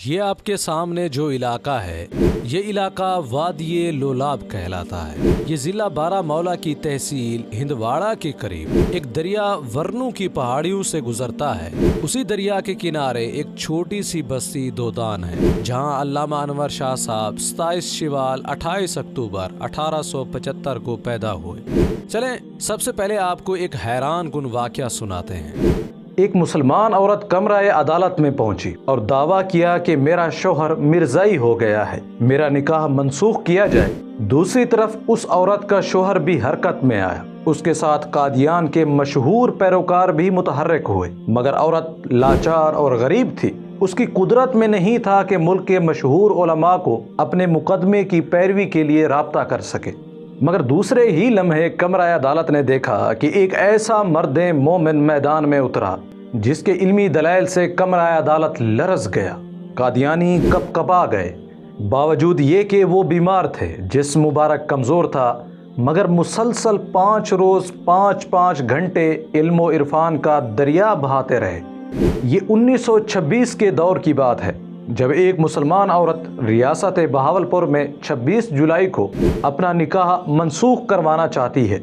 یہ آپ کے سامنے جو علاقہ ہے یہ علاقہ وادی لولاب کہلاتا ہے۔ یہ ضلع بارہمولہ کی تحصیل ہندواڑہ کے قریب ایک دریا ورنو کی پہاڑیوں سے گزرتا ہے۔ اسی دریا کے کنارے ایک چھوٹی سی بستی دودان ہے جہاں علامہ انور شاہ صاحب 27 شوال 28 اکتوبر 1875 کو پیدا ہوئے۔ چلیں سب سے پہلے آپ کو ایک حیران کن واقعہ سناتے ہیں۔ ایک مسلمان عورت کمرہ عدالت میں پہنچی اور دعویٰ کیا کہ میرا شوہر مرزائی ہو گیا ہے، میرا نکاح منسوخ کیا جائے۔ دوسری طرف اس عورت کا شوہر بھی حرکت میں آیا، اس کے ساتھ قادیان کے مشہور پیروکار بھی متحرک ہوئے، مگر عورت لاچار اور غریب تھی۔ اس کی قدرت میں نہیں تھا کہ ملک کے مشہور علماء کو اپنے مقدمے کی پیروی کے لیے رابطہ کر سکے۔ مگر دوسرے ہی لمحے کمرہ عدالت نے دیکھا کہ ایک ایسا مرد مومن میدان میں اترا جس کے علمی دلائل سے کمرہ عدالت لرز گیا۔ قادیانی کپ کپا گئے، باوجود یہ کہ وہ بیمار تھے، جسم مبارک کمزور تھا، مگر مسلسل 5 روز 5 گھنٹے علم و عرفان کا دریا بہاتے رہے۔ یہ 1926 کے دور کی بات ہے جب ایک مسلمان عورت ریاست بہاولپور میں 26 جولائی کو اپنا نکاح منسوخ کروانا چاہتی ہے۔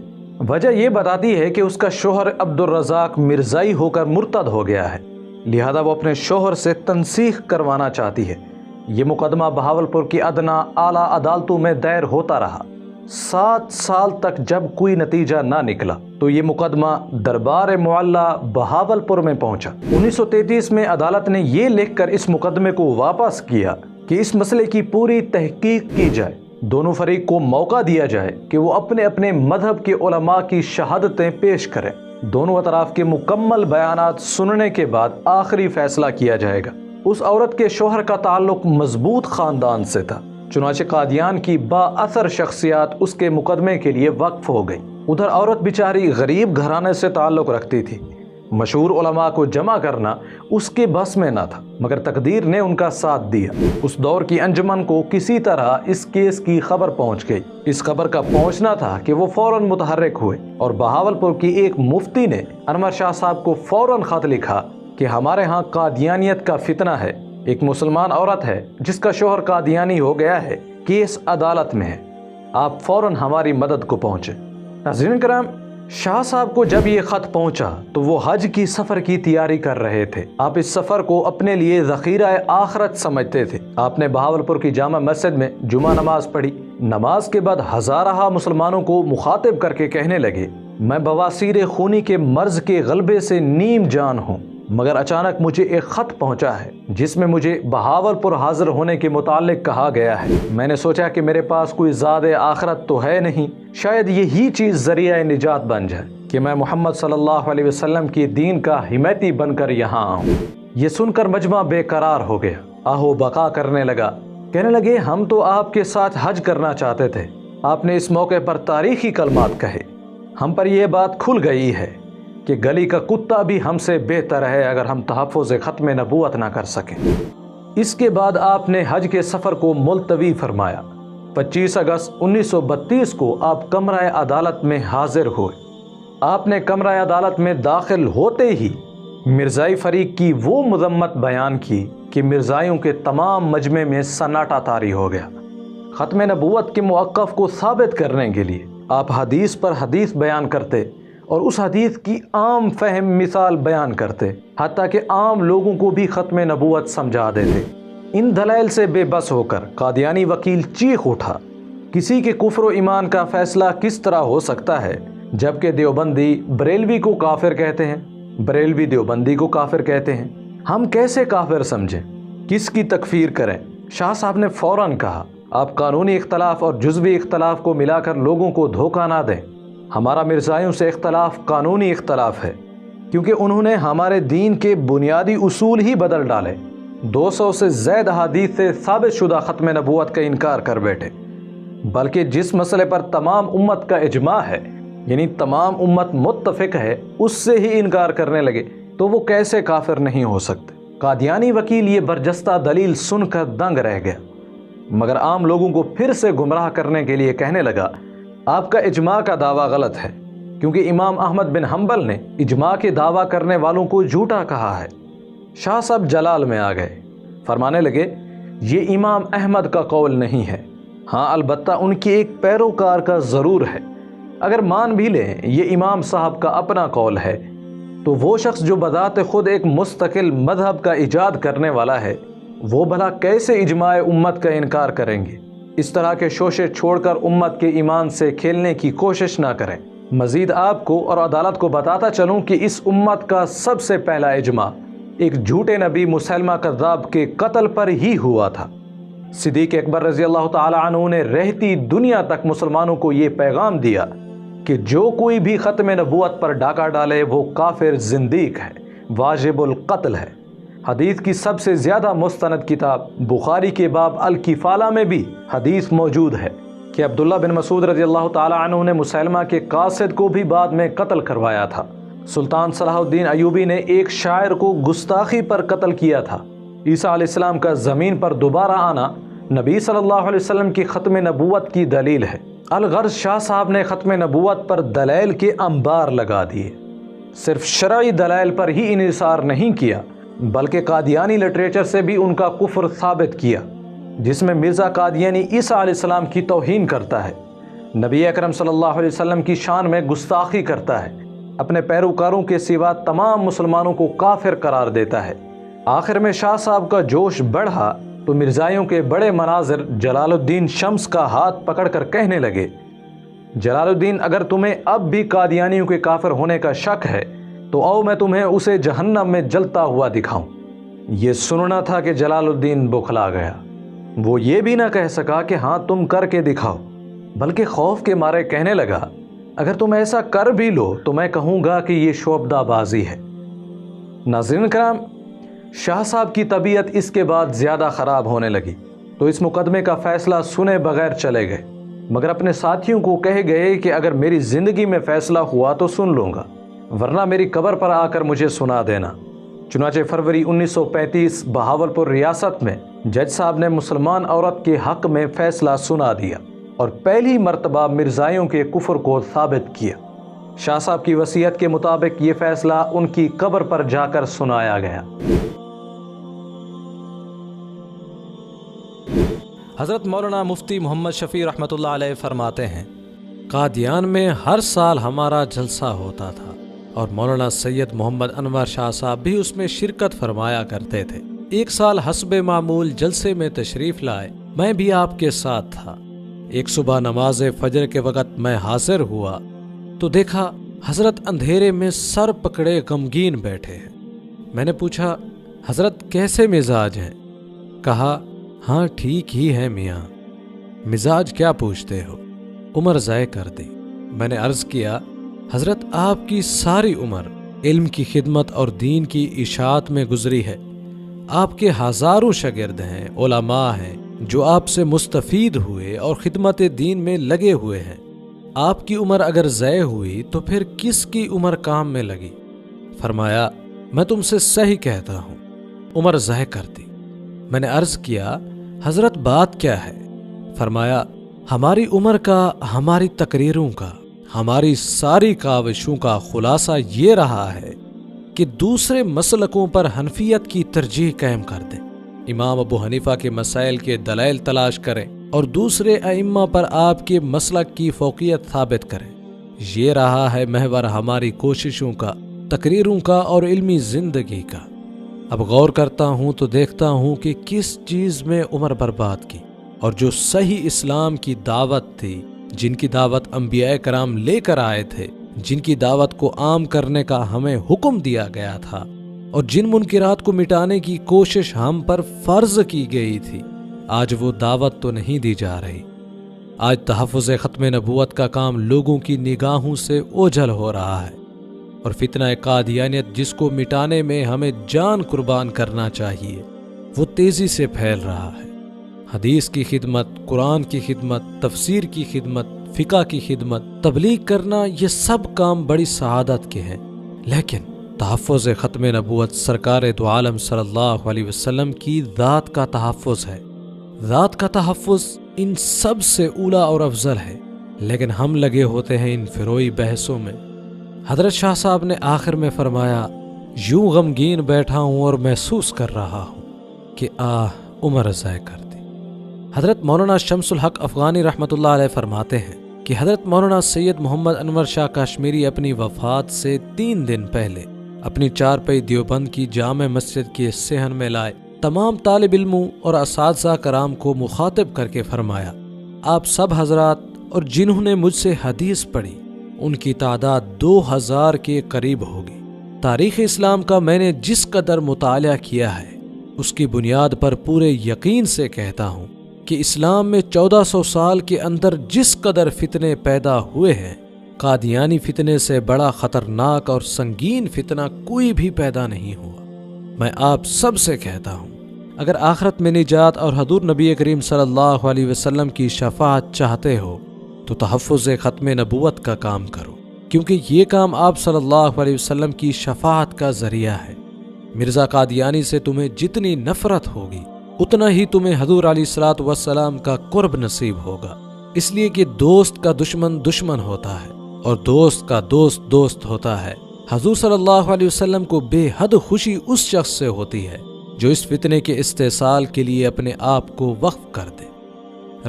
وجہ یہ بتاتی ہے کہ اس کا شوہر عبدالرزاق مرزائی ہو کر مرتد ہو گیا ہے، لہذا وہ اپنے شوہر سے تنسیخ کروانا چاہتی ہے۔ یہ مقدمہ بہاولپور کی ادنا اعلیٰ عدالتوں میں دائر ہوتا رہا۔ 7 سال تک جب کوئی نتیجہ نہ نکلا تو یہ مقدمہ دربار معلیٰ بہاولپور میں پہنچا۔ 1933 میں عدالت نے یہ لکھ کر اس مقدمے کو واپس کیا کہ اس مسئلے کی پوری تحقیق کی جائے، دونوں فریق کو موقع دیا جائے کہ وہ اپنے اپنے مذہب کے علماء کی شہادتیں پیش کریں۔ دونوں اطراف کے مکمل بیانات سننے کے بعد آخری فیصلہ کیا جائے گا۔ اس عورت کے شوہر کا تعلق مضبوط خاندان سے تھا، چنانچہ قادیان کی با اثر شخصیات اس کے مقدمے کے لیے وقف ہو گئی۔ ادھر عورت بیچاری غریب گھرانے سے تعلق رکھتی تھی، مشہور علماء کو جمع کرنا اس کے بس میں نہ تھا، مگر تقدیر نے ان کا ساتھ دیا۔ اس دور کی انجمن کو کسی طرح اس کیس کی خبر پہنچ گئی۔ اس خبر کا پہنچنا تھا کہ وہ فوراً متحرک ہوئے اور بہاولپور کی ایک مفتی نے انور شاہ صاحب کو فوراً خط لکھا کہ ہمارے ہاں قادیانیت کا فتنہ ہے، ایک مسلمان عورت ہے جس کا شوہر قادیانی ہو گیا ہے، کیس عدالت میں ہے، آپ فوراً ہماری مدد کو پہنچے۔ ناظرین کرام، شاہ صاحب کو جب یہ خط پہنچا تو وہ حج کی سفر کی تیاری کر رہے تھے۔ آپ اس سفر کو اپنے لیے ذخیرہ آخرت سمجھتے تھے۔ آپ نے بہاولپور کی جامع مسجد میں جمعہ نماز پڑھی۔ نماز کے بعد ہزارہ مسلمانوں کو مخاطب کر کے کہنے لگے، میں بواسیر خونی کے مرض کے غلبے سے نیم جان ہوں، مگر اچانک مجھے ایک خط پہنچا ہے جس میں مجھے بہاولپور حاضر ہونے کے متعلق کہا گیا ہے۔ میں نے سوچا کہ میرے پاس کوئی زاد آخرت تو ہے نہیں، شاید یہی چیز ذریعہ نجات بن جائے کہ میں محمد صلی اللہ علیہ وسلم کی دین کا حمایتی بن کر یہاں آؤں۔ یہ سن کر مجمع بے قرار ہو گیا، آہو بقا کرنے لگا، کہنے لگے ہم تو آپ کے ساتھ حج کرنا چاہتے تھے، آپ نے اس موقع پر تاریخی کلمات کہے، ہم پر یہ بات کھل گئی ہے کہ گلی کا کتا بھی ہم سے بہتر ہے اگر ہم تحفظ ختم نبوت نہ کر سکیں۔ اس کے بعد آپ نے حج کے سفر کو ملتوی فرمایا۔ 25 اگست 1932 کو آپ کمرہ عدالت میں حاضر ہوئے۔ آپ نے کمرہ عدالت میں داخل ہوتے ہی مرزائی فریق کی وہ مذمت بیان کی کہ مرزائیوں کے تمام مجمع میں سناٹا طاری ہو گیا۔ ختم نبوت کے موقف کو ثابت کرنے کے لیے آپ حدیث پر حدیث بیان کرتے اور اس حدیث کی عام فہم مثال بیان کرتے، حتیٰ کہ عام لوگوں کو بھی ختم نبوت سمجھا دیتے۔ ان دلائل سے بے بس ہو کر قادیانی وکیل چیخ اٹھا، کسی کے کفر و ایمان کا فیصلہ کس طرح ہو سکتا ہے جبکہ دیوبندی بریلوی کو کافر کہتے ہیں، بریلوی دیوبندی کو کافر کہتے ہیں، ہم کیسے کافر سمجھیں، کس کی تکفیر کریں؟ شاہ صاحب نے فوراً کہا، آپ قانونی اختلاف اور جزوی اختلاف کو ملا کر لوگوں کو دھوکہ نہ دیں، ہمارا مرزائیوں سے اختلاف قانونی اختلاف ہے، کیونکہ انہوں نے ہمارے دین کے بنیادی اصول ہی بدل ڈالے، 200 سے زائد احادیث سے ثابت شدہ ختم نبوت کا انکار کر بیٹھے، بلکہ جس مسئلے پر تمام امت کا اجماع ہے، یعنی تمام امت متفق ہے، اس سے ہی انکار کرنے لگے، تو وہ کیسے کافر نہیں ہو سکتے؟ قادیانی وکیل یہ برجستہ دلیل سن کر دنگ رہ گیا، مگر عام لوگوں کو پھر سے گمراہ کرنے کے لیے کہنے لگا، آپ کا اجماع کا دعویٰ غلط ہے، کیونکہ امام احمد بن حنبل نے اجماع کے دعویٰ کرنے والوں کو جھوٹا کہا ہے۔ شاہ صاحب جلال میں آ گئے، فرمانے لگے یہ امام احمد کا قول نہیں ہے، ہاں البتہ ان کی ایک پیروکار کا ضرور ہے۔ اگر مان بھی لیں یہ امام صاحب کا اپنا قول ہے تو وہ شخص جو بذات خود ایک مستقل مذہب کا ایجاد کرنے والا ہے وہ بھلا کیسے اجماع امت کا انکار کریں گے؟ اس طرح کے شوشے چھوڑ کر امت کے ایمان سے کھیلنے کی کوشش نہ کریں۔ مزید آپ کو اور عدالت کو بتاتا چلوں کہ اس امت کا سب سے پہلا اجماع ایک جھوٹے نبی مسلمہ کذاب کے قتل پر ہی ہوا تھا۔ صدیق اکبر رضی اللہ تعالی عنہ نے رہتی دنیا تک مسلمانوں کو یہ پیغام دیا کہ جو کوئی بھی ختم نبوت پر ڈاکہ ڈالے وہ کافر زندیق ہے، واجب القتل ہے۔ حدیث کی سب سے زیادہ مستند کتاب بخاری کے باب الکفالہ میں بھی حدیث موجود ہے کہ عبداللہ بن مسعود رضی اللہ تعالی عنہ نے مسیلمہ کے قاصد کو بھی بعد میں قتل کروایا تھا۔ سلطان صلاح الدین ایوبی نے ایک شاعر کو گستاخی پر قتل کیا تھا۔ عیسیٰ علیہ السلام کا زمین پر دوبارہ آنا نبی صلی اللہ علیہ وسلم کی ختم نبوت کی دلیل ہے۔ الغرض شاہ صاحب نے ختم نبوت پر دلائل کے انبار لگا دیے۔ صرف شرعی دلائل پر ہی انحصار نہیں کیا بلکہ قادیانی لٹریچر سے بھی ان کا کفر ثابت کیا، جس میں مرزا قادیانی عیسیٰ علیہ السلام کی توہین کرتا ہے، نبی اکرم صلی اللہ علیہ وسلم کی شان میں گستاخی کرتا ہے، اپنے پیروکاروں کے سوا تمام مسلمانوں کو کافر قرار دیتا ہے۔ آخر میں شاہ صاحب کا جوش بڑھا تو مرزائیوں کے بڑے مناظر جلال الدین شمس کا ہاتھ پکڑ کر کہنے لگے، جلال الدین اگر تمہیں اب بھی قادیانیوں کے کافر ہونے کا شک ہے تو آؤ میں تمہیں اسے جہنم میں جلتا ہوا دکھاؤں۔ یہ سننا تھا کہ جلال الدین بوکھلا گیا۔ وہ یہ بھی نہ کہہ سکا کہ ہاں تم کر کے دکھاؤ، بلکہ خوف کے مارے کہنے لگا اگر تم ایسا کر بھی لو تو میں کہوں گا کہ یہ شعبدہ بازی ہے۔ ناظرین کرام، شاہ صاحب کی طبیعت اس کے بعد زیادہ خراب ہونے لگی تو اس مقدمے کا فیصلہ سنے بغیر چلے گئے، مگر اپنے ساتھیوں کو کہہ گئے کہ اگر میری زندگی میں فیصلہ ہوا تو سن لوں گا، ورنہ میری قبر پر آ کر مجھے سنا دینا۔ چنانچہ فروری 1935 بہاولپور ریاست میں جج صاحب نے مسلمان عورت کے حق میں فیصلہ سنا دیا اور پہلی مرتبہ مرزائیوں کے کفر کو ثابت کیا۔ شاہ صاحب کی وصیت کے مطابق یہ فیصلہ ان کی قبر پر جا کر سنایا گیا۔ حضرت مولانا مفتی محمد شفیع رحمۃ اللہ علیہ فرماتے ہیں، قادیان میں ہر سال ہمارا جلسہ ہوتا تھا اور مولانا سید محمد انور شاہ صاحب بھی اس میں شرکت فرمایا کرتے تھے۔ ایک سال حسب معمول جلسے میں تشریف لائے، میں بھی آپ کے ساتھ تھا۔ ایک صبح نماز فجر کے وقت میں حاضر ہوا تو دیکھا حضرت اندھیرے میں سر پکڑے غمگین بیٹھے ہیں۔ میں نے پوچھا حضرت کیسے مزاج ہیں؟ کہا ہاں ٹھیک ہی ہے میاں۔ مزاج کیا پوچھتے ہو؟ عمر ضائع کر دی۔ میں نے عرض کیا حضرت آپ کی ساری عمر علم کی خدمت اور دین کی اشاعت میں گزری ہے، آپ کے ہزاروں شاگرد ہیں، علماء ہیں جو آپ سے مستفید ہوئے اور خدمت دین میں لگے ہوئے ہیں۔ آپ کی عمر اگر ضائع ہوئی تو پھر کس کی عمر کام میں لگی؟ فرمایا میں تم سے صحیح کہتا ہوں، عمر ضائع کر دی۔ میں نے عرض کیا حضرت بات کیا ہے؟ فرمایا ہماری عمر کا، ہماری تقریروں کا، ہماری ساری کاوشوں کا خلاصہ یہ رہا ہے کہ دوسرے مسلکوں پر حنفیت کی ترجیح قائم کر دیں، امام ابو حنیفہ کے مسائل کے دلائل تلاش کریں اور دوسرے ائمہ پر آپ کے مسلک کی فوقیت ثابت کریں۔ یہ رہا ہے محور ہماری کوششوں کا، تقریروں کا اور علمی زندگی کا۔ اب غور کرتا ہوں تو دیکھتا ہوں کہ کس چیز میں عمر برباد کی، اور جو صحیح اسلام کی دعوت تھی، جن کی دعوت انبیاء کرام لے کر آئے تھے، جن کی دعوت کو عام کرنے کا ہمیں حکم دیا گیا تھا، اور جن منکرات کو مٹانے کی کوشش ہم پر فرض کی گئی تھی، آج وہ دعوت تو نہیں دی جا رہی۔ آج تحفظ ختم نبوت کا کام لوگوں کی نگاہوں سے اوجھل ہو رہا ہے، اور فتنہ قادیانیت جس کو مٹانے میں ہمیں جان قربان کرنا چاہیے، وہ تیزی سے پھیل رہا ہے۔ حدیث کی خدمت، قرآن کی خدمت، تفسیر کی خدمت، فقہ کی خدمت، تبلیغ کرنا، یہ سب کام بڑی سعادت کے ہیں، لیکن تحفظ ختم نبوت سرکار دو عالم صلی اللہ علیہ وسلم کی ذات کا تحفظ ہے۔ ذات کا تحفظ ان سب سے اولا اور افضل ہے، لیکن ہم لگے ہوتے ہیں ان فروئی بحثوں میں۔ حضرت شاہ صاحب نے آخر میں فرمایا، یوں غمگین بیٹھا ہوں اور محسوس کر رہا ہوں کہ عمر ضائع کر دی۔ حضرت مولانا شمس الحق افغانی رحمۃ اللہ علیہ فرماتے ہیں کہ حضرت مولانا سید محمد انور شاہ کشمیری اپنی وفات سے 3 دن پہلے اپنی چارپائی دیوبند کی جامع مسجد کے صحن میں لائے تمام طالب علموں اور اساتذہ کرام کو مخاطب کر کے فرمایا، آپ سب حضرات اور جنہوں نے مجھ سے حدیث پڑھی ان کی تعداد 2000 کے قریب ہوگی۔ تاریخ اسلام کا میں نے جس قدر مطالعہ کیا ہے اس کی بنیاد پر پورے یقین سے کہتا ہوں کہ اسلام میں 1400 سال کے اندر جس قدر فتنے پیدا ہوئے ہیں، قادیانی فتنے سے بڑا خطرناک اور سنگین فتنہ کوئی بھی پیدا نہیں ہوا۔ میں آپ سب سے کہتا ہوں، اگر آخرت میں نجات اور حضور نبی کریم صلی اللہ علیہ وسلم کی شفاعت چاہتے ہو تو تحفظ ختم نبوت کا کام کرو، کیونکہ یہ کام آپ صلی اللہ علیہ وسلم کی شفاعت کا ذریعہ ہے۔ مرزا قادیانی سے تمہیں جتنی نفرت ہوگی اتنا ہی تمہیں حضور علیہ الصلوۃ والسلام کا قرب نصیب ہوگا، اس لیے کہ دوست کا دشمن دشمن ہوتا ہے اور دوست کا دوست دوست ہوتا ہے۔ حضور صلی اللہ علیہ وسلم کو بے حد خوشی اس شخص سے ہوتی ہے جو اس فتنے کے استحصال کے لیے اپنے آپ کو وقف کر دے۔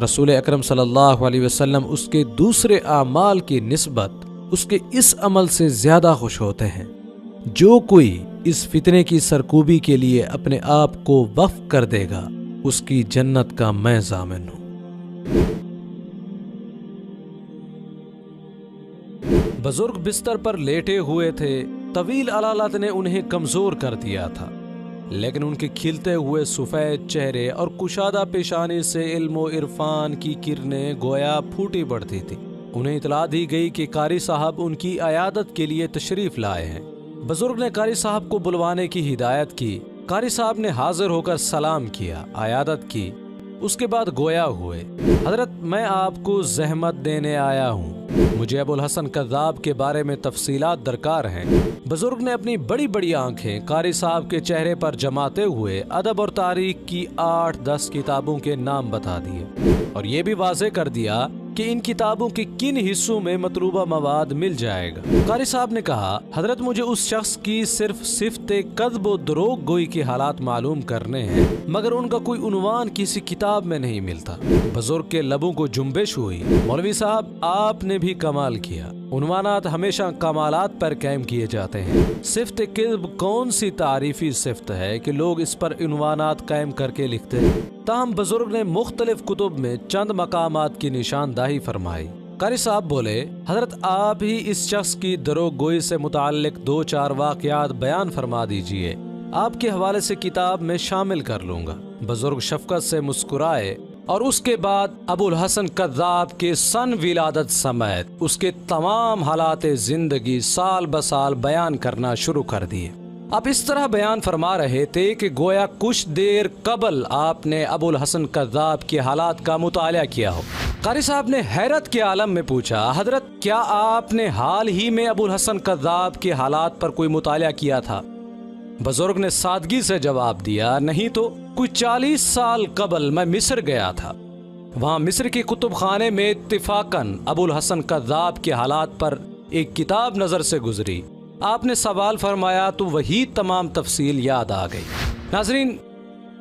رسول اکرم صلی اللہ علیہ وسلم اس کے دوسرے اعمال کی نسبت اس کے اس عمل سے زیادہ خوش ہوتے ہیں۔ جو کوئی اس فتنے کی سرکوبی کے لیے اپنے آپ کو وقف کر دے گا اس کی جنت کا میں ضامن ہوں۔ بزرگ بستر پر لیٹے ہوئے تھے، طویل علالت نے انہیں کمزور کر دیا تھا، لیکن ان کے کھلتے ہوئے سفید چہرے اور کشادہ پیشانی سے علم و عرفان کی کرنیں گویا پھوٹی پڑتی تھی۔ انہیں اطلاع دی گئی کہ قاری صاحب ان کی عیادت کے لیے تشریف لائے ہیں۔ بزرگ نے قاری صاحب کو بلوانے کی ہدایت کی۔ قاری صاحب نے حاضر ہو کر سلام کیا، عیادت کی، اس کے بعد گویا ہوئے، حضرت میں آپ کو زحمت دینے آیا ہوں، مجھے ابو الحسن کذاب کے بارے میں تفصیلات درکار ہیں۔ بزرگ نے اپنی بڑی بڑی آنکھیں قاری صاحب کے چہرے پر جماتے ہوئے ادب اور تاریخ کی 8-10 کتابوں کے نام بتا دیے اور یہ بھی واضح کر دیا کہ ان کتابوں کے کن حصوں میں مطلوبہ مواد مل جائے گا۔ قاری صاحب نے کہا، حضرت مجھے اس شخص کی صرف صفت کذب و دروغ گوئی کے حالات معلوم کرنے ہیں، مگر ان کا کوئی عنوان کسی کتاب میں نہیں ملتا۔ بزرگ کے لبوں کو جنبش ہوئی۔ مولوی صاحب آپ نے بھی کمال کیا، عنوانات ہمیشہ کمالات پر قائم کیے جاتے ہیں۔ صفت کذب کون سی تعریفی صفت ہے کہ لوگ اس پر عنوانات قائم کر کے لکھتے ہیں؟ تاہم بزرگ نے مختلف کتب میں چند مقامات کی نشاندہی فرمائی۔ قاری صاحب بولے، حضرت آپ ہی اس شخص کی دروغ گوئی سے متعلق 2-4 واقعات بیان فرما دیجئے، آپ کے حوالے سے کتاب میں شامل کر لوں گا۔ بزرگ شفقت سے مسکرائے اور اس کے بعد ابو الحسن کذاب کے سن ولادت سمیت اس کے تمام حالات زندگی سال بسال بیان کرنا شروع کر دیے۔ آپ اس طرح بیان فرما رہے تھے کہ گویا کچھ دیر قبل آپ نے ابو الحسن کذاب کے حالات کا مطالعہ کیا ہو۔ قاری صاحب نے حیرت کے عالم میں پوچھا، حضرت کیا آپ نے حال ہی میں ابو الحسن کذاب کے حالات پر کوئی مطالعہ کیا تھا؟ بزرگ نے سادگی سے جواب دیا، نہیں تو کچھ 40 سال قبل میں مصر گیا تھا، وہاں مصر کے کتب خانے میں اتفاقاً ابو الحسن کذاب کے حالات پر ایک کتاب نظر سے گزری۔ آپ نے سوال فرمایا تو وہی تمام تفصیل یاد آ گئی۔ ناظرین،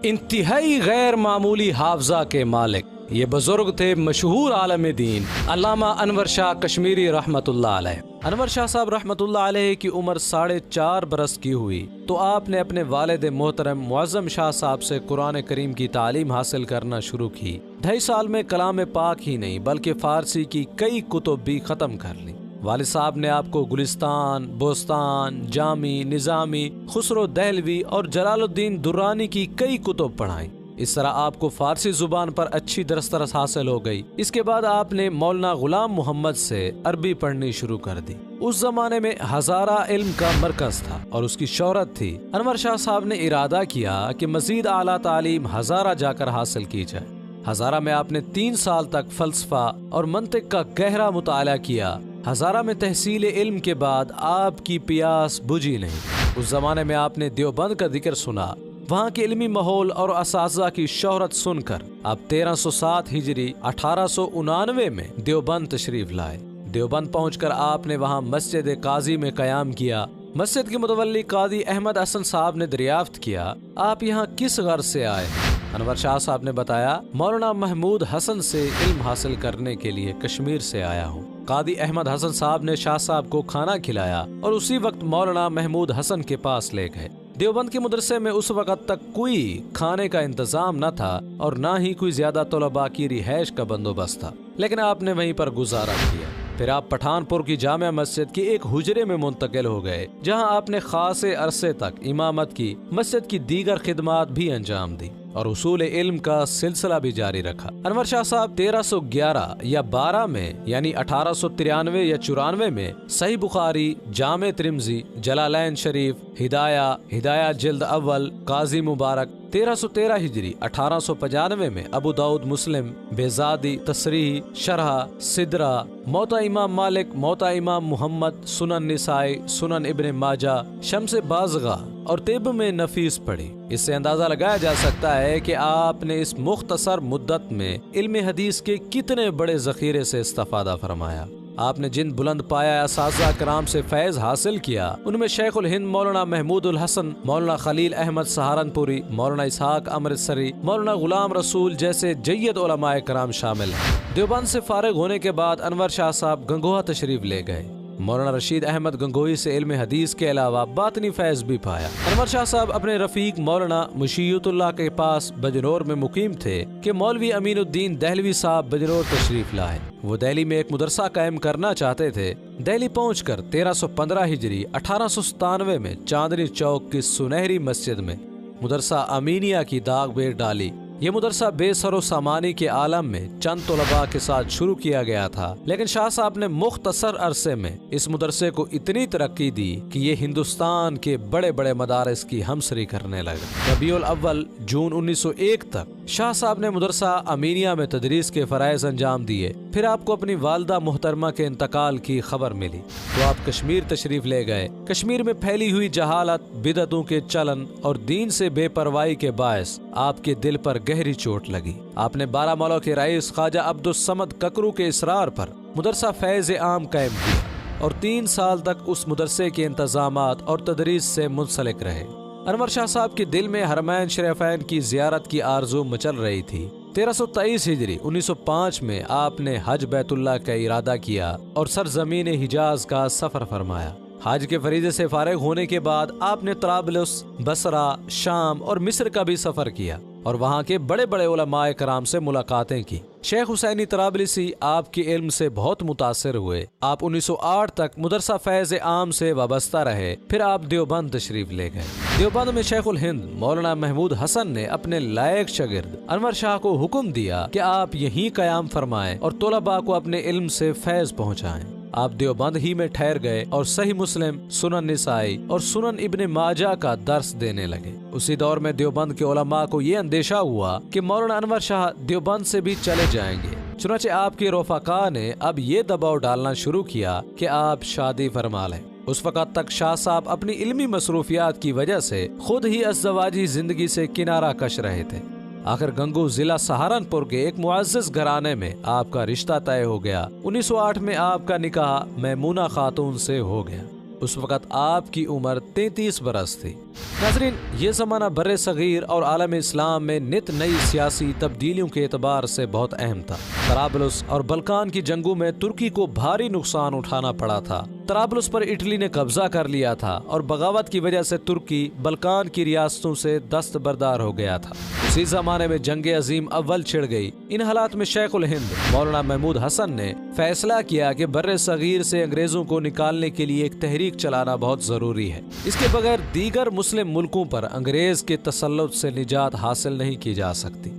انتہائی غیر معمولی حافظہ کے مالک یہ بزرگ تھے مشہور عالم دین علامہ انور شاہ کشمیری رحمت اللہ علیہ۔ انور شاہ صاحب رحمت اللہ علیہ کی عمر 4.5 برس کی ہوئی تو آپ نے اپنے والد محترم معظم شاہ صاحب سے قرآن کریم کی تعلیم حاصل کرنا شروع کی۔ 2.5 سال میں کلام پاک ہی نہیں بلکہ فارسی کی کئی کتب بھی ختم کر لی۔ والد صاحب نے آپ کو گلستان، بوستان، جامی، نظامی، خسرو دہلوی اور جلال الدین درانی کی کئی کتب پڑھائیں۔ اس طرح آپ کو فارسی زبان پر اچھی دسترس حاصل ہو گئی۔ اس کے بعد آپ نے مولانا غلام محمد سے عربی پڑھنی شروع کر دی۔ اس زمانے میں ہزارہ علم کا مرکز تھا اور اس کی شہرت تھی۔ انور شاہ صاحب نے ارادہ کیا کہ مزید اعلیٰ تعلیم ہزارہ جا کر حاصل کی جائے۔ ہزارہ میں آپ نے 3 سال تک فلسفہ اور منطق کا گہرا مطالعہ کیا۔ ہزارہ میں تحصیل علم کے بعد آپ کی پیاس بجھی نہیں۔ اس زمانے میں آپ نے دیوبند کا ذکر سنا۔ وہاں کے علمی ماحول اور اساتذہ کی شہرت سن کر آپ 1307 ہجری 1899 میں دیوبند تشریف لائے۔ دیوبند پہنچ کر آپ نے وہاں مسجد قاضی میں قیام کیا۔ مسجد کے متولی قاضی احمد حسن صاحب نے دریافت کیا آپ یہاں کس غرض سے آئے ہیں؟ انور شاہ صاحب نے بتایا مولانا محمود حسن سے علم حاصل کرنے کے لیے کشمیر سے آیا ہوں۔ قاضی احمد حسن صاحب نے شاہ صاحب کو کھانا کھلایا اور اسی وقت مولانا محمود حسن کے پاس لے گئے۔ دیوبند کے مدرسے میں اس وقت تک کوئی کھانے کا انتظام نہ تھا اور نہ ہی کوئی زیادہ طلباء کی رہائش کا بندوبست تھا، لیکن آپ نے وہیں پر گزارا کیا۔ پھر آپ پٹھان پور کی جامع مسجد کے ایک حجرے میں منتقل ہو گئے، جہاں آپ نے خاصے عرصے تک امامت کی، مسجد کی دیگر خدمات بھی انجام دی اور اصول علم کا سلسلہ بھی جاری رکھا۔ انور شاہ صاحب 1311 یا 12 میں یعنی 1893 یا 94 میں صحیح بخاری، جامع ترمذی، جلالین شریف، ہدایہ جلد اول، قاضی مبارک، 1313 ہجری 1895 میں ابو داؤد مسلم، بیزادی، تصریح، شرح، سدرہ، موطا امام مالک، موطا امام محمد، سنن نسائی، سنن ابن ماجہ، شمس بازغہ اور طب میں نفیس پڑھی۔ اس سے اندازہ لگایا جا سکتا ہے کہ آپ نے اس مختصر مدت میں علم حدیث کے کتنے بڑے ذخیرے سے استفادہ فرمایا۔ آپ نے جن بلند پایا اساتذہ کرام سے فیض حاصل کیا، ان میں شیخ الہند مولانا محمود الحسن، مولانا خلیل احمد سہارنپوری، مولانا اسحاق امرتسری، مولانا غلام رسول جیسے جید علماء کرام شامل ہیں۔ دیوبند سے فارغ ہونے کے بعد انور شاہ صاحب گنگوہا تشریف لے گئے۔ مولانا رشید احمد گنگوہی سے علم حدیث کے علاوہ باطنی فیض بھی پایا۔ انور شاہ صاحب اپنے رفیق مولانا مشیت اللہ کے پاس بجنور میں مقیم تھے کہ مولوی امین الدین دہلوی صاحب بجنور تشریف لائے۔ وہ دہلی میں ایک مدرسہ قائم کرنا چاہتے تھے۔ دہلی پہنچ کر 1315 ہجری 1897 میں چاندنی چوک کی سنہری مسجد میں مدرسہ امینیہ کی داغ بیر ڈالی۔ یہ مدرسہ بے سر و سامانی کے عالم میں چند طلباء کے ساتھ شروع کیا گیا تھا، لیکن شاہ صاحب نے مختصر عرصے میں اس مدرسے کو اتنی ترقی دی کہ یہ ہندوستان کے بڑے بڑے مدارس کی ہمسری کرنے لگا۔ ربیع الاول جون 1901 تک شاہ صاحب نے مدرسہ امینیہ میں تدریس کے فرائض انجام دیے۔ پھر آپ کو اپنی والدہ محترمہ کے انتقال کی خبر ملی تو آپ کشمیر تشریف لے گئے۔ کشمیر میں پھیلی ہوئی جہالت، بدعتوں کے چلن اور دین سے بے پرواہی کے باعث آپ کے دل پر گہری چوٹ لگی۔ آپ نے بارہمولہ کے رئیس خواجہ عبدالصمد ککرو کے اصرار پر مدرسہ فیض عام قائم کیا اور 3 سال تک اس مدرسے کے انتظامات اور تدریس سے منسلک رہے۔ انور شاہ صاحب کے دل میں حرمین شریفین کی زیارت کی آرزو مچل رہی تھی۔ 1323 ہجری 1905 میں آپ نے حج بیت اللہ کا ارادہ کیا اور سرزمین حجاز کا سفر فرمایا۔ حج کے فریضے سے فارغ ہونے کے بعد آپ نے طرابلس، بصرہ، شام اور مصر کا بھی سفر کیا اور وہاں کے بڑے بڑے علماء کرام سے ملاقاتیں کی۔ شیخ حسینی طرابلسی آپ کے علم سے بہت متاثر ہوئے۔ آپ 1908 تک مدرسہ فیض عام سے وابستہ رہے۔ پھر آپ دیوبند تشریف لے گئے۔ دیوبند میں شیخ الہند مولانا محمود حسن نے اپنے لائق شاگرد انور شاہ کو حکم دیا کہ آپ یہیں قیام فرمائیں اور طلباء کو اپنے علم سے فیض پہنچائیں۔ آپ دیوبند ہی میں ٹھہر گئے اور صحیح مسلم، سنن نسائی اور سنن ابن ماجہ کا درس دینے لگے۔ اسی دور میں دیوبند کے علماء کو یہ اندیشہ ہوا کہ مولانا انور شاہ دیوبند سے بھی چلے جائیں گے، چنانچہ آپ کے رفقا نے اب یہ دباؤ ڈالنا شروع کیا کہ آپ شادی فرما لیں۔ اس وقت تک شاہ صاحب اپنی علمی مصروفیات کی وجہ سے خود ہی ازدواجی زندگی سے کنارہ کش رہے تھے۔ آخر گنگو ضلع سہارنپور کے ایک معزز گھرانے میں آپ کا رشتہ طے ہو گیا۔ 1908 میں آپ کا نکاح میمونہ خاتون سے ہو گیا۔ اس وقت آپ کی عمر 33 برس تھی۔ ناظرین، یہ زمانہ بر صغیر اور عالم اسلام میں نت نئی سیاسی تبدیلیوں کے اعتبار سے بہت اہم تھا۔ طرابلس اور بلقان کی جنگوں میں ترکی کو بھاری نقصان اٹھانا پڑا تھا۔ طرابلس پر اٹلی نے قبضہ کر لیا تھا اور بغاوت کی وجہ سے ترکی بلقان کی ریاستوں سے دستبردار ہو گیا تھا۔ اسی زمانے میں جنگ عظیم اول چھڑ گئی۔ ان حالات میں شیخ الہند مولانا محمود حسن نے فیصلہ کیا کہ بر صغیر سے انگریزوں کو نکالنے کے لیے ایک تحریک چلانا بہت ضروری ہے۔ اس کے بغیر دیگر مسلم ملکوں پر انگریز کے تسلط سے نجات حاصل نہیں کی جا سکتی۔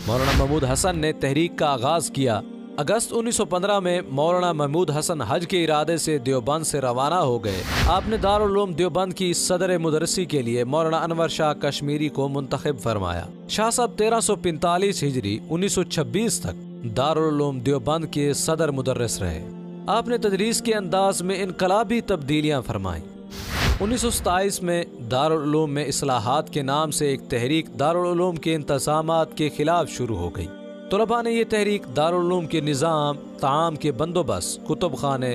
مولانا محمود حسن نے تحریک کا آغاز کیا۔ اگست 1915 میں مولانا محمود حسن حج کے ارادے سے دیوبند سے روانہ ہو گئے۔ آپ نے دارالعلوم دیوبند کی صدر مدرسی کے لیے مولانا انور شاہ کشمیری کو منتخب فرمایا۔ شاہ صاحب 1345 ہجری 1926 تک دارالعلوم دیوبند کے صدر مدرس رہے۔ آپ نے تدریس کے انداز میں انقلابی تبدیلیاں فرمائیں۔ 1927 میں دارالعلوم میں اصلاحات کے نام سے ایک تحریک دارالعلوم کے انتظامات کے خلاف شروع ہو گئی۔ طلباء نے یہ تحریک دارالعلوم کے نظام، طعام کے بندوبست، کتب خانے،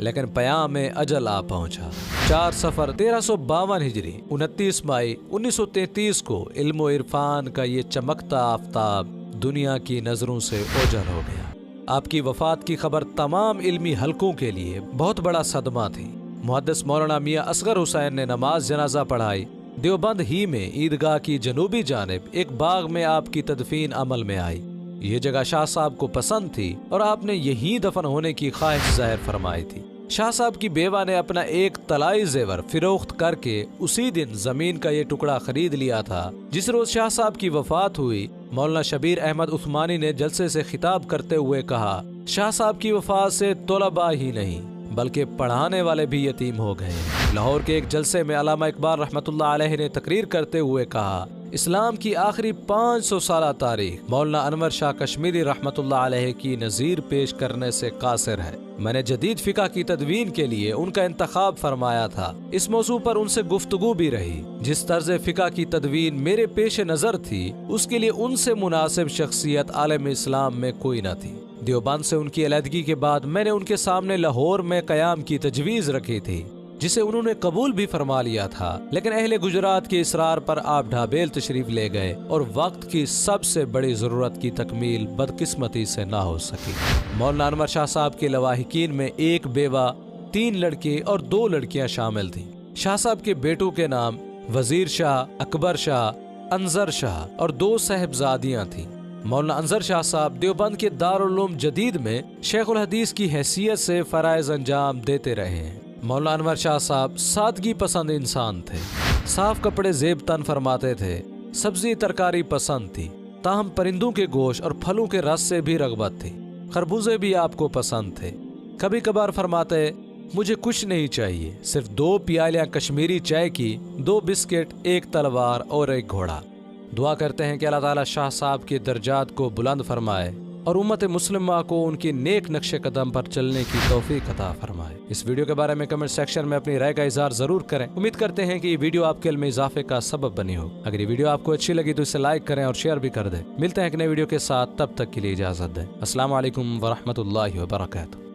لیکن پیام اجل آ پہنچا۔ 4 صفر 1352 ہجری 29 مئی 1933 کو علم و عرفان کا یہ چمکتا آفتاب دنیا کی نظروں سے اوجھل ہو گیا۔ آپ کی وفات کی خبر تمام علمی حلقوں کے لیے بہت بڑا صدمہ تھی۔ محدث مولانا میاں اصغر حسین نے نماز جنازہ پڑھائی۔ دیوبند ہی میں عیدگاہ کی جنوبی جانب ایک باغ میں آپ کی تدفین عمل میں آئی۔ یہ جگہ شاہ صاحب کو پسند تھی اور آپ نے یہیں دفن ہونے کی خواہش ظاہر فرمائی تھی۔ شاہ صاحب کی بیوہ نے اپنا ایک طلائی زیور فروخت کر کے اسی دن زمین کا یہ ٹکڑا خرید لیا تھا۔ جس روز شاہ صاحب کی وفات ہوئی، مولانا شبیر احمد عثمانی نے جلسے سے خطاب کرتے ہوئے کہا، شاہ صاحب کی وفات سے طلباء ہی نہیں بلکہ پڑھانے والے بھی یتیم ہو گئے۔ لاہور کے ایک جلسے میں علامہ اقبال رحمۃ اللہ علیہ نے تقریر کرتے ہوئے کہا، اسلام کی آخری 500 سالہ تاریخ مولانا انور شاہ کشمیری رحمۃ اللہ علیہ کی نظیر پیش کرنے سے قاصر ہے۔ میں نے جدید فقہ کی تدوین کے لیے ان کا انتخاب فرمایا تھا۔ اس موضوع پر ان سے گفتگو بھی رہی۔ جس طرز فقہ کی تدوین میرے پیش نظر تھی، اس کے لیے ان سے مناسب شخصیت عالم اسلام میں کوئی نہ تھی۔ دیوبند سے ان کی علیحدگی کے بعد میں نے ان کے سامنے لاہور میں قیام کی تجویز رکھی تھی، جسے انہوں نے قبول بھی فرما لیا تھا، لیکن اہل گجرات کے اصرار پر آپ ڈھابیل تشریف لے گئے اور وقت کی سب سے بڑی ضرورت کی تکمیل بدقسمتی سے نہ ہو سکی۔ مولانا انور شاہ صاحب کے لواحقین میں ایک بیوہ، 3 لڑکے اور 2 لڑکیاں شامل تھیں۔ شاہ صاحب کے بیٹوں کے نام وزیر شاہ، اکبر شاہ، انظر شاہ اور 2 صاحبزادیاں تھیں۔ مولانا انظر شاہ صاحب دیوبند کے دارالعلوم جدید میں شیخ الحدیث کی حیثیت سے فرائض انجام دیتے رہے ہیں۔ مولانا انور شاہ صاحب سادگی پسند انسان تھے، صاف کپڑے زیب تن فرماتے تھے، سبزی ترکاری پسند تھی، تاہم پرندوں کے گوشت اور پھلوں کے رس سے بھی رغبت تھی۔ خربوزے بھی آپ کو پسند تھے۔ کبھی کبھار فرماتے، مجھے کچھ نہیں چاہیے، صرف 2 پیالیاں کشمیری چائے کی، 2 بسکٹ، 1 تلوار اور 1 گھوڑا۔ دعا کرتے ہیں کہ اللہ تعالیٰ شاہ صاحب کے درجات کو بلند فرمائے اور امت مسلمہ کو ان کی نیک نقش قدم پر چلنے کی توفیق عطا فرمائے۔ اس ویڈیو کے بارے میں کمنٹ سیکشن میں اپنی رائے کا اظہار ضرور کریں۔ امید کرتے ہیں کہ یہ ویڈیو آپ کے علم اضافے کا سبب بنی ہو۔ اگر یہ ویڈیو آپ کو اچھی لگی تو اسے لائک کریں اور شیئر بھی کر دیں۔ ملتے ہیں ایک نئے ویڈیو کے ساتھ، تب تک کے لیے اجازت دیں۔ السلام علیکم ورحمۃ اللہ وبرکاتہ۔